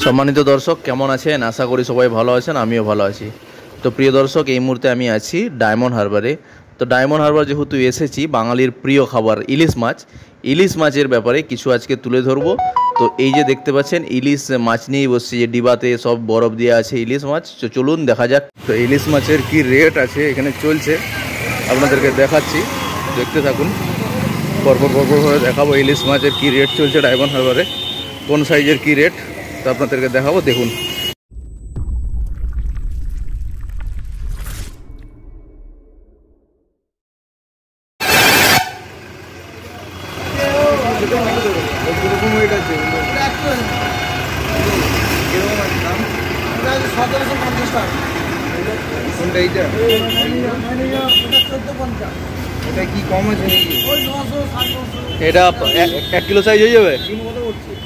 সম্মানিত দর্শক কেমন আছেন? আশা করি সবাই ভালো আছেন, আমিও ভালো আছি। তো প্রিয় দর্শক, এই মুহূর্তে আমি আছি ডায়মন্ড হারবারে। তো ডায়মন্ড হারবার যেহেতু এসেছি, বাঙালির প্রিয় খাবার ইলিশ মাছের ব্যাপারে কিছু আজকে তুলে ধরবো। তো এই যে দেখতে পাচ্ছেন, ইলিশ মাছ নিয়েই বসছি, যে ডিবাতে সব বরফ দিয়ে আছে ইলিশ মাছ। তো চলুন দেখা যাক তো ইলিশ মাছের কি রেট আছে এখানে চলছে, আপনাদেরকে দেখাচ্ছি, দেখতে থাকুন। পরপর করে দেখাবো ইলিশ মাছের কি রেট চলছে ডায়মন্ড হারবারে, কোন সাইজের কি রেট, তো আপনাদেরকে দেখাবো, দেখুন। এটা 1 কিলো সাইজ হয়ে যাবে।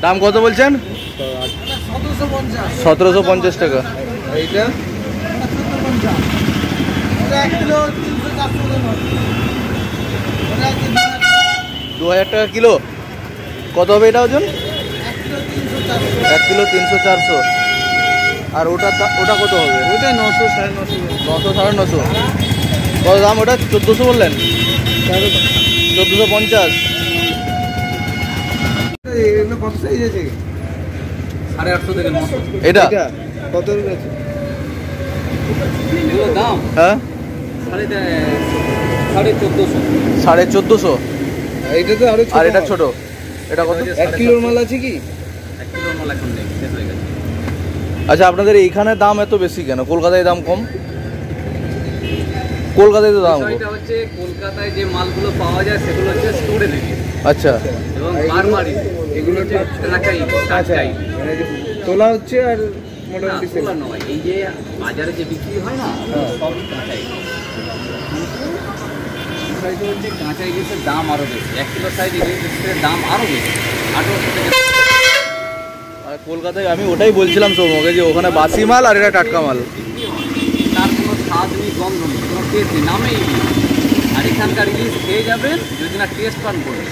দাম কত বলছেন? 1750 টাকা। এইটা 2000 টাকা কিলো। কত হবে এটা ওজন? 1 কিলো 300-400। আর ওটা কত হবে? ওটা 900 950। কত দাম ওটা? 1400 বললেন? 1450। কত সাইজ আছে? 850 থেকে 900। এটা কত আছে দাম? হ্যাঁ 1450। এইটা তো আরো ছোট। আর এটা ছোট, এটা কত? 1 কিলোর মাল আছে কি? 1 কিলোর মাল এখন নেই, শেষ হয়ে গেছে। আচ্ছা, আপনাদের এইখানে দাম এত বেশি কেন? কলকাতায় দাম কম? কলকাতায় তো দাম কম। এটা হচ্ছে কলকাতায় যে মালগুলো পাওয়া যায় সেগুলো হচ্ছে স্টোরে থাকে। আচ্ছা, এবং বারমারি এগুলো টাটকাই তোলা হচ্ছে আর মোটামুটি সেল নয়। এই যে বাজারে যে বিক্রি হয় না, সব কাঁচাই। হচ্ছে কাঁচা ইলিশের দাম আরো বেশি। 1 কিলো সাইজ ইলিশের দাম আরো বেশি, 1800 থেকে। আর কলকাতায় আমি ওটাই বলছিলাম সৌমকে, যে ওখানে বাসি মাল আর এটা টাটকা মাল। তার কোনো স্বাদ নেই, গন্ধ নেই, কোনো টেস্ট নেই, নামেই ইলিশ। আর এখানকার ইলিশ খেয়ে যাবেন, যদি না টেস্ট পান করবেন।